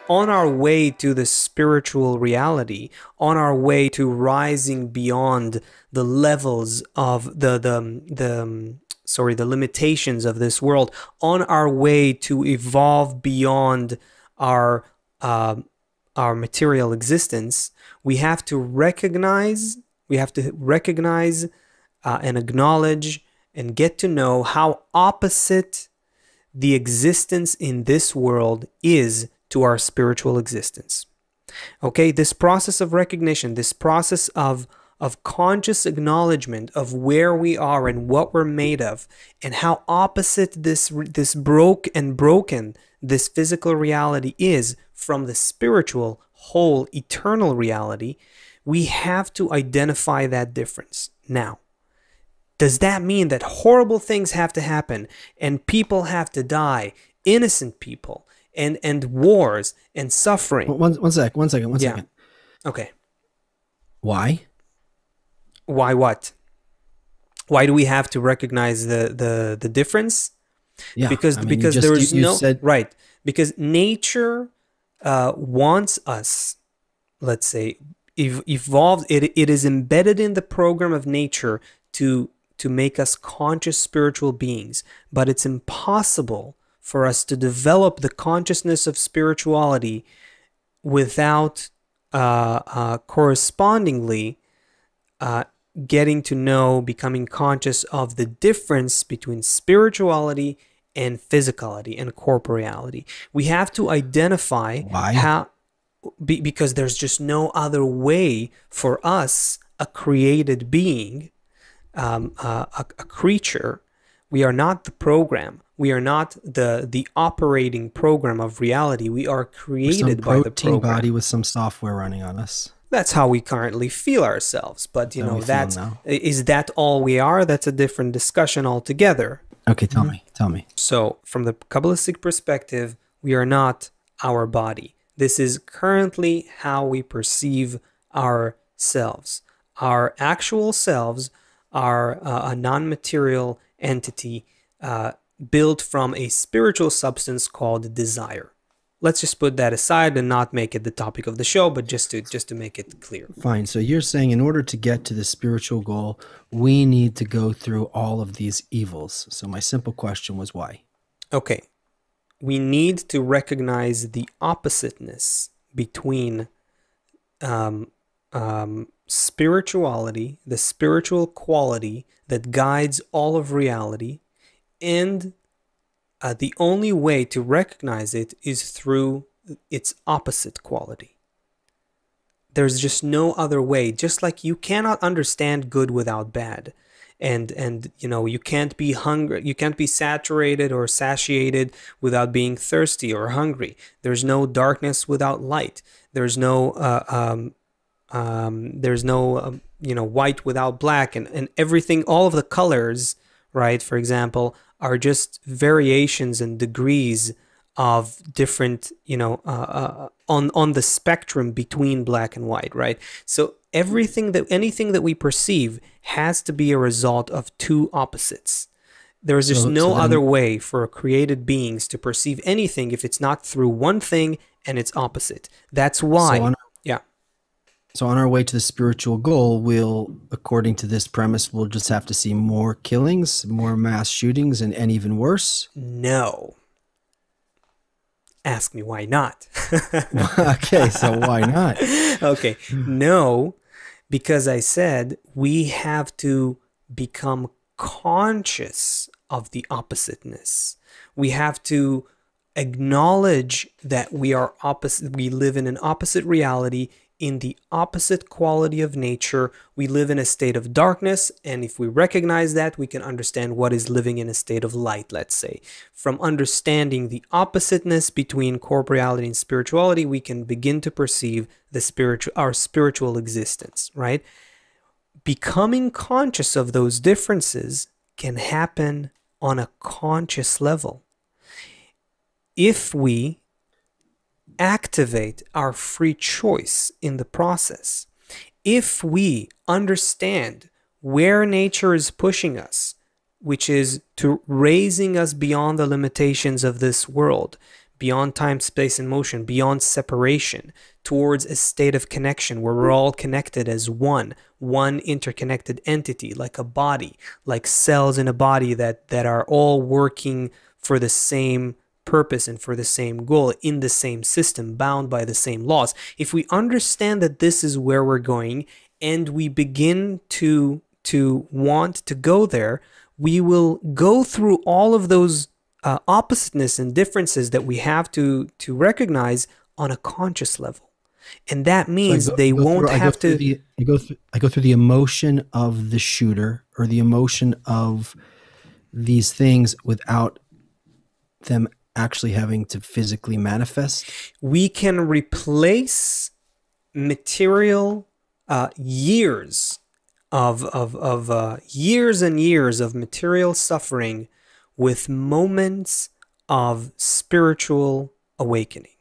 on our way to the spiritual reality, on our way to rising beyond the levels of the limitations of this world, on our way to evolve beyond our uh, our material existence, we have to recognize, and acknowledge and get to know how opposite the existence in this world is to our spiritual existence. Okay, this process of recognition, this process of conscious acknowledgement of where we are and what we're made of, and how opposite this broken this physical reality is from the spiritual, whole, eternal reality, we have to identify that difference. Now, does that mean that horrible things have to happen and people have to die, innocent people, and wars and suffering? One second. Okay. Why? Why what? Why do we have to recognize the difference? Yeah, Because I mean, because you there's no said right. Because nature wants us, let's say, evolved. It is embedded in the program of nature to make us conscious spiritual beings, but it's impossible for us to develop the consciousness of spirituality without correspondingly getting to know, becoming conscious of the difference between spirituality and physicality and corporeality. We have to identify why? because there's just no other way for us, a created being, a creature. We are not the program. We are not the operating program of reality. We are created by the program. Body with some software running on us. That's how we currently feel ourselves. But you know, is that all we are? That's a different discussion altogether. Okay, tell me. So, from the Kabbalistic perspective, we are not our body. This is currently how we perceive ourselves. Our actual selves are a non-material entity built from a spiritual substance called desire. Let's just put that aside and not make it the topic of the show, but just to make it clear. Fine. So you're saying in order to get to the spiritual goal, we need to go through all of these evils. So my simple question was why? Okay. We need to recognize the oppositeness between spirituality, the spiritual quality that guides all of reality, and the only way to recognize it is through its opposite quality. There's just no other way. Just like you cannot understand good without bad. And you know, you can't be hungry, you can't be saturated or satiated without being thirsty or hungry. There's no darkness without light. There's no white without black, and everything, all of the colors, right, for example, are just variations and degrees of different, on the spectrum between black and white, right? So anything that we perceive has to be a result of two opposites. There is just no other way for created beings to perceive anything if it's not through one thing and its opposite. That's why. So on our way to the spiritual goal, according to this premise, we'll just have to see more killings, more mass shootings, and even worse? No. Ask me why not. Okay, so why not? Okay, no, because I said we have to become conscious of the oppositeness. We have to acknowledge that we are opposite. We live in an opposite reality, in the opposite quality of nature. We live in a state of darkness, and if we recognize that, we can understand what is living in a state of light, let's say. From understanding the oppositeness between corporeality and spirituality, we can begin to perceive our spiritual existence, right? Becoming conscious of those differences can happen on a conscious level. If we activate our free choice in the process, if we understand where nature is pushing us, which is to raising us beyond the limitations of this world, beyond time, space, and motion, beyond separation, towards a state of connection where we're all connected as one interconnected entity, like a body, like cells in a body that are all working for the same purpose and for the same goal in the same system, bound by the same laws. If we understand that this is where we're going and we begin to want to go there, we will go through all of those oppositeness and differences that we have to recognize on a conscious level. And that means they won't have to. I go through the emotion of the shooter or the emotion of these things without them actually having to physically manifest. We can replace material years of years and years of material suffering with moments of spiritual awakening.